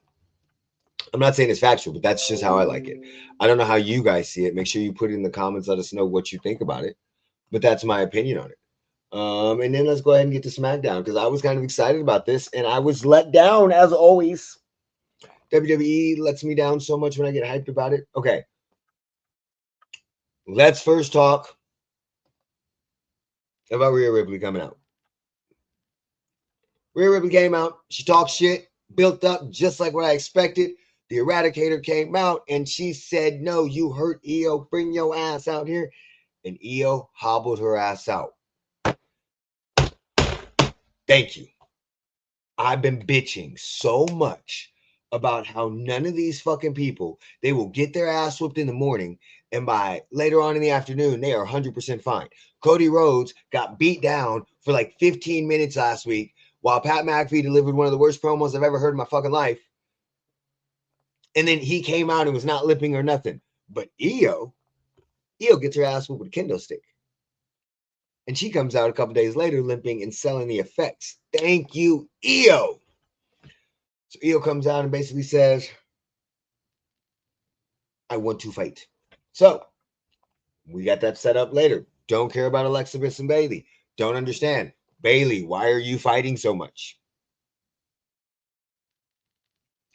A: I'm not saying it's factual, but that's just how I like it. I don't know how you guys see it. Make sure you put it in the comments. Let us know what you think about it. But that's my opinion on it. And then let's go ahead and get to SmackDown, because I was kind of excited about this and I was let down as always. WWE lets me down so much when I get hyped about it. Okay. Let's first talk about Rhea Ripley coming out. Rhea Ripley came out. She talked shit, built up just like what I expected. The Eradicator came out and she said, no, you hurt Io. Bring your ass out here. And Io hobbled her ass out. Thank you. I've been bitching so much about how none of these fucking people, they will get their ass whooped in the morning, and by later on in the afternoon, they are 100% fine. Cody Rhodes got beat down for like 15 minutes last week, while Pat McAfee delivered one of the worst promos I've ever heard in my fucking life. And then he came out and was not limping or nothing. But Io gets her ass whooped with a kendo stick. And she comes out a couple days later limping and selling the effects. Thank you, Io. So Io comes out and basically says, I want to fight. So we got that set up later. Don't care about Alexa Bliss and Bayley. Don't understand. Bayley, why are you fighting so much?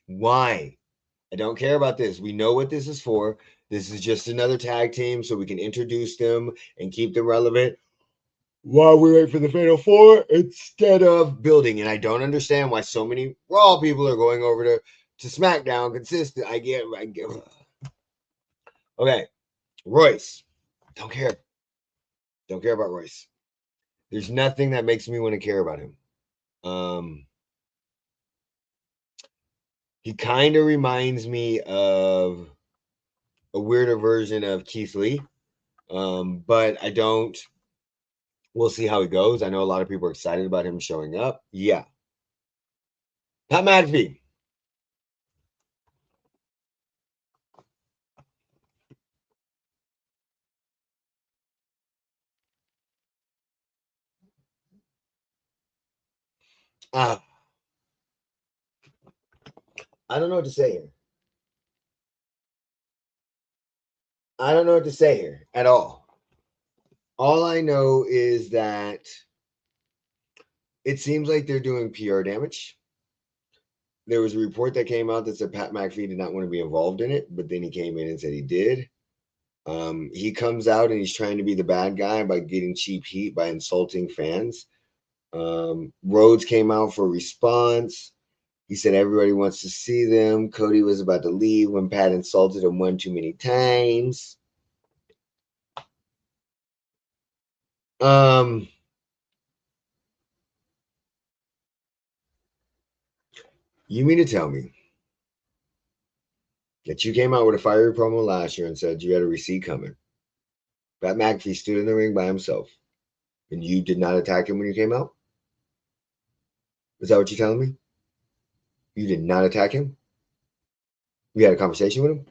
A: Why? I don't care about this. We know what this is for. This is just another tag team so we can introduce them and keep them relevant while we wait for the Fatal Four instead of building. And I don't understand why so many Raw people are going over to SmackDown consistent. I get. Okay. Royce. Don't care. Don't care about Royce. There's nothing that makes me want to care about him. He kind of reminds me of a weirder version of Keith Lee. But I don't. We'll see how he goes. I know a lot of people are excited about him showing up. Yeah. Pat McAfee. I don't know what to say here. I don't know what to say here at all. All I know is that it seems like they're doing PR damage. There was a report that came out that said Pat McAfee did not want to be involved in it, but then he came in and said he did. He comes out and he's trying to be the bad guy by getting cheap heat by insulting fans. Rhodes came out for a response. He said everybody wants to see them. Cody was about to leave when Pat insulted him one too many times. You mean to tell me that you came out with a fiery promo last year and said you had a receipt coming? Pat McAfee stood in the ring by himself. And you did not attack him when you came out? Is that what you're telling me? You did not attack him? You had a conversation with him?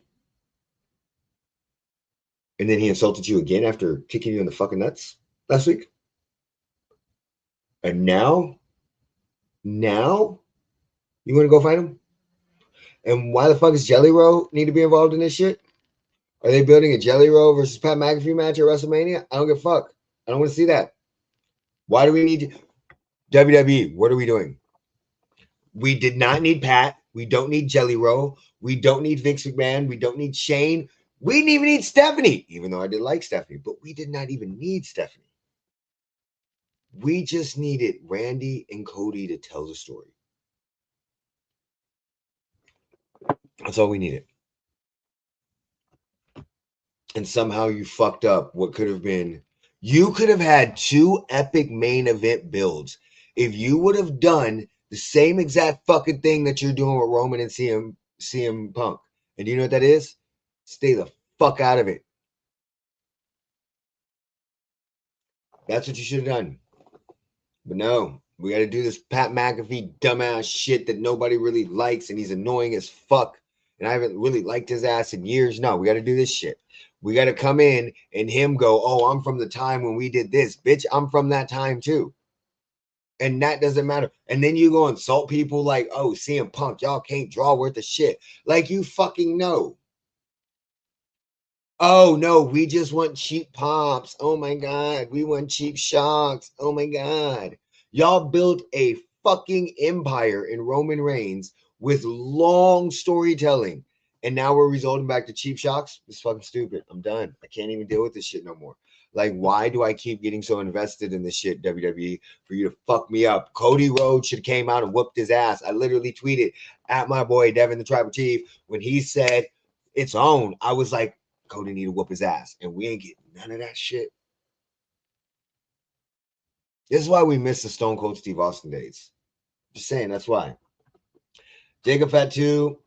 A: And then he insulted you again after kicking you in the fucking nuts last week? And now you want to go fight him? And why the fuck is Jelly Roll need to be involved in this shit? Are they building a Jelly Roll versus Pat McAfee match at WrestleMania? I don't give a fuck. I don't want to see that. Why do we need WWE? What are we doing? We did not need Pat. We don't need Jelly Roll. We don't need Vince McMahon. We don't need Shane. We didn't even need Stephanie, even though I did like Stephanie, but we did not even need Stephanie. We just needed Randy and Cody to tell the story. That's all we needed. And somehow you fucked up what could have been. You could have had 2 epic main event builds if you would have done the same exact fucking thing that you're doing with Roman and CM Punk. And do you know what that is? Stay the fuck out of it. That's what you should have done. But no, we got to do this Pat McAfee dumbass shit that nobody really likes, and he's annoying as fuck. And I haven't really liked his ass in years. No, we got to do this shit. We got to come in and him go, oh, I'm from the time when we did this. Bitch, I'm from that time too. And that doesn't matter. And then you go insult people like, oh, CM Punk, y'all can't draw worth of shit. Like you fucking know. Oh no, we just want cheap pops. Oh my god, we want cheap shocks. Oh my god. Y'all built a fucking empire in Roman Reigns with long storytelling. And now we're resorting back to cheap shocks. It's fucking stupid. I'm done. I can't even deal with this shit no more. Like, why do I keep getting so invested in this shit, WWE, for you to fuck me up? Cody Rhodes should have came out and whooped his ass. I literally tweeted at my boy Devin the Tribal Chief when he said it's on. I was like, Cody need to whoop his ass, and we ain't getting none of that shit. This is why we miss the Stone Cold Steve Austin days. Just saying, that's why. Jacob Fatu,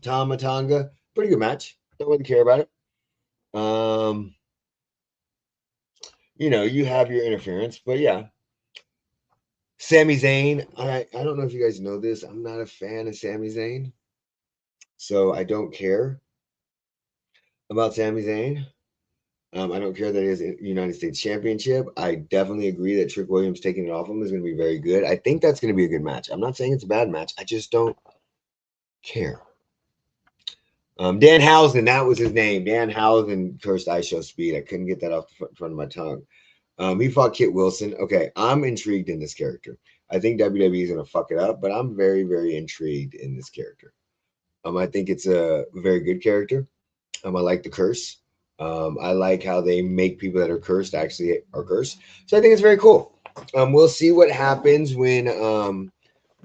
A: Tama Tonga, pretty good match. Don't really care about it. You have your interference, but yeah. Sami Zayn, I don't know if you guys know this. I'm not a fan of Sami Zayn, so I don't care about Sami Zayn. I don't care that he has a United States Championship. I definitely agree that Trick Williams taking it off him is going to be very good. I think that's going to be a good match. I'm not saying it's a bad match. I just don't care. Danhausen, that was his name. Danhausen cursed I Show Speed. I couldn't get that off the front of my tongue. He fought Kit Wilson. Okay, I'm intrigued in this character. I think WWE is going to fuck it up, but I'm very, very intrigued in this character. I think it's a very good character. I like the curse. I like how they make people that are cursed actually are cursed. So I think it's very cool. We'll see what happens when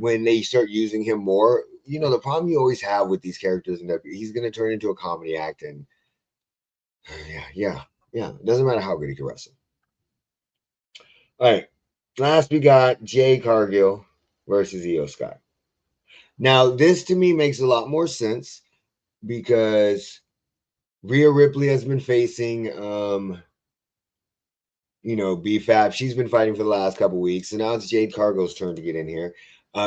A: they start using him more. You know, the problem you always have with these characters in WWE, he's going to turn into a comedy act, and yeah. It doesn't matter how good he can wrestle. All right, last we got Jay Cargill versus Io Sky. Now, this to me makes a lot more sense because Rhea Ripley has been facing BFAP. She's been fighting for the last couple weeks, and now it's Jade Cargill's turn to get in here.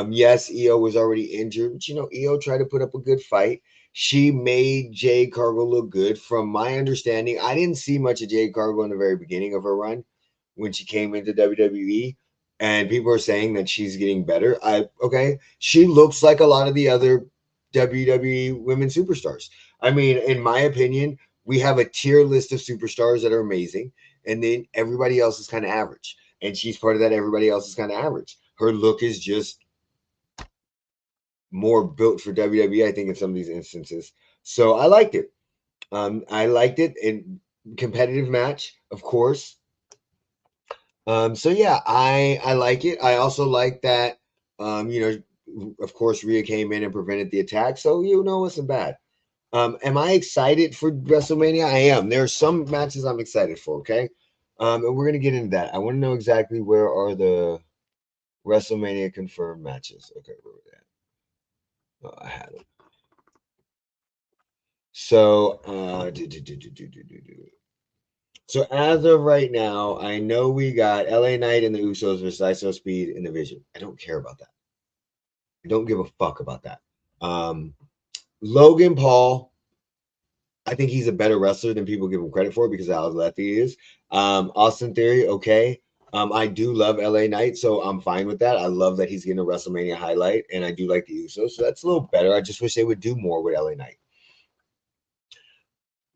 A: Yes, Io was already injured, but Io tried to put up a good fight. She made Jade Cargill look good. From my understanding, I didn't see much of Jade Cargill in the very beginning of her run when she came into WWE, and people are saying that she's getting better. She looks like a lot of the other WWE women superstars. I mean, in my opinion, we have a tier list of superstars that are amazing, and then everybody else is kind of average. And she's part of that. Everybody else is kind of average. Her look is just more built for WWE, I think, in some of these instances. So I liked it. I liked it in competitive match, of course. So yeah, I like it. I also like that. Of course, Rhea came in and prevented the attack. So it wasn't bad. Am I excited for WrestleMania? I am. There are some matches I'm excited for. Okay. And we're gonna get into that. I want to know exactly where are the WrestleMania confirmed matches. Okay, where were they at? Oh, I had them. So So as of right now, I know we got LA Knight and the Usos versus ISO Speed in the Vision. I don't care about that. I don't give a fuck about that. Um, Logan Paul, I think he's a better wrestler than people give him credit for because of how athletic he is. Austin Theory, okay. I do love LA Knight, so I'm fine with that. I love that he's getting a WrestleMania highlight, and I do like the Usos, so that's a little better. I just wish they would do more with LA Knight.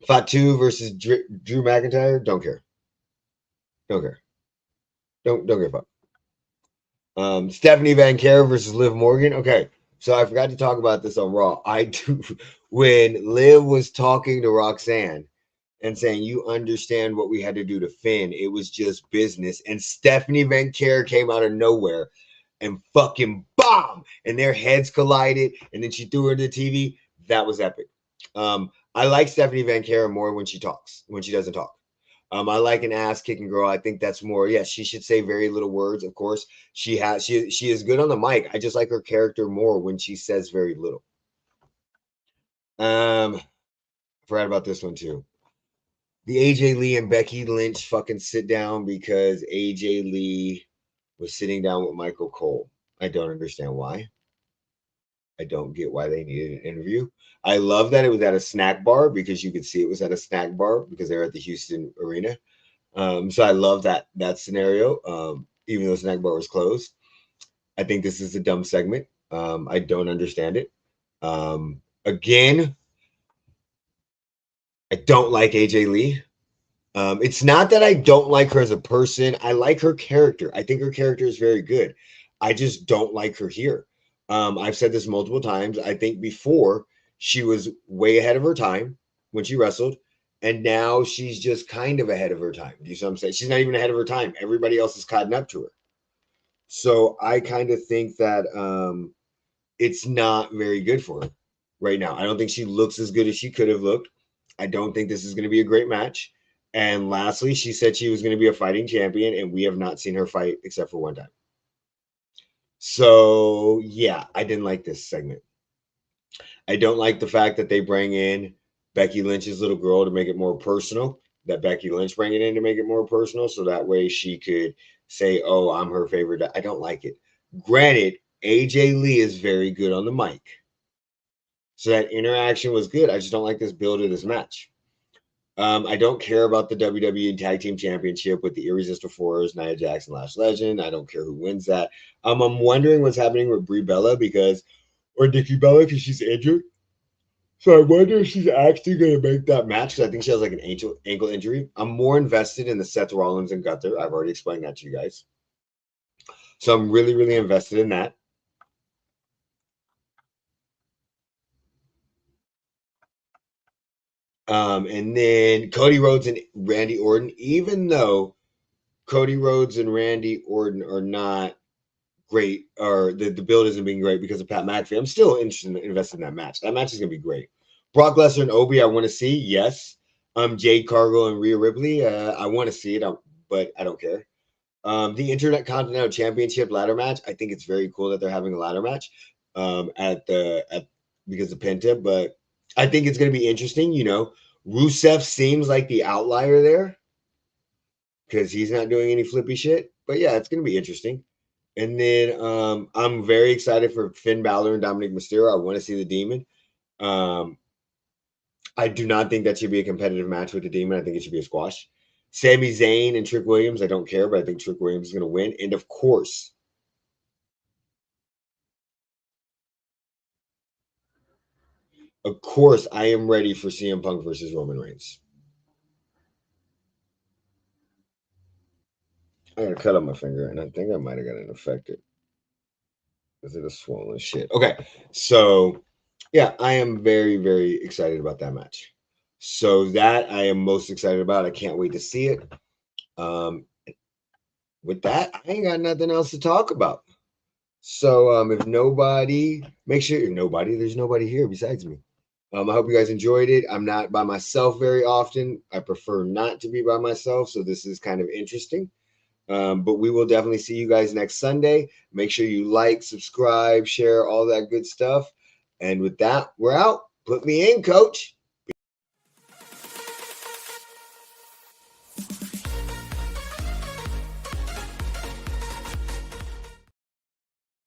A: Fatu versus Drew McIntyre, don't care. Don't care. Don't give a fuck. Stephanie Van Care versus Liv Morgan. Okay, so I forgot to talk about this on Raw. I do when Liv was talking to Roxanne and saying, "You understand what we had to do to Finn. It was just business." And Stephanie Van Care came out of nowhere and fucking bomb, and their heads collided, and then she threw her to the TV. That was epic. I like Stephanie Van Care more when she talks, when she doesn't talk. I like an ass kicking girl. I think that's more. Yes, she should say very little words. Of course, she is good on the mic. I just like her character more when she says very little. I forgot about this one too. The AJ Lee and Becky Lynch fucking sit down because AJ Lee was sitting down with Michael Cole. I don't understand why. I don't get why they needed an interview. I love that it was at a snack bar because you could see it was at a snack bar because they're at the Houston arena. So I love that scenario. Even though snack bar was closed, I think this is a dumb segment. I don't understand it. Again, I don't like AJ Lee. It's not that I don't like her as a person. I like her character. I think her character is very good. I just don't like her here. I've said this multiple times. I think before she was way ahead of her time when she wrestled, and now she's just kind of ahead of her time. Do you see what I'm saying? She's not even ahead of her time. Everybody else is caught up to her. So I kind of think that it's not very good for her right now. I don't think she looks as good as she could have looked. I don't think this is going to be a great match. And lastly, she said she was going to be a fighting champion, and we have not seen her fight except for one time. So, yeah, I didn't like this segment. I don't like the fact that they bring in Becky Lynch's little girl to make it more personal, that Becky Lynch bring it in to make it more personal, so that way she could say, oh, I'm her favorite. I don't like it. Granted, AJ Lee is very good on the mic. So that interaction was good. I just don't like this build of this match. I don't care about the WWE Tag Team Championship with the Irresistible Fours, Nia Jackson, Last Legend. I don't care who wins that. I'm wondering what's happening with Brie Bella or Nikki Bella because she's injured. So I wonder if she's actually going to make that match because I think she has like an ankle injury. I'm more invested in the Seth Rollins and Gunther. I've already explained that to you guys. So I'm really, really invested in that. And then Cody Rhodes and Randy Orton, even though Cody Rhodes and Randy Orton are not great, or the build isn't being great because of Pat McAfee, I'm still interested in investing in that match. That match is going to be great. Brock Lesnar and Obi, I want to see, yes. Jade Cargill and Rhea Ripley, I want to see it, but I don't care. The Intercontinental Championship ladder match, I think it's very cool that they're having a ladder match at because of Penta, but I think it's going to be interesting. Rusev seems like the outlier there because he's not doing any flippy shit. But yeah, it's going to be interesting. And then I'm very excited for Finn Balor and Dominic Mysterio. I want to see the Demon. Um, I do not think that should be a competitive match with the Demon. I think it should be a squash. Sami Zayn and Trick Williams, I don't care, but I think Trick Williams is going to win. And of course, I am ready for CM Punk versus Roman Reigns. I got a cut on my finger, and I think I might have got it infected. Is it a swollen shit? Okay, so yeah, I am very, very excited about that match. So that I am most excited about. I can't wait to see it. Um, with that, I ain't got nothing else to talk about. So if nobody, make sure there's nobody here besides me. I hope you guys enjoyed it. I'm not by myself very often. I prefer not to be by myself, so this is kind of interesting. But we will definitely see you guys next Sunday. Make sure you like, subscribe, share, all that good stuff. And with that, we're out. Put me in, coach.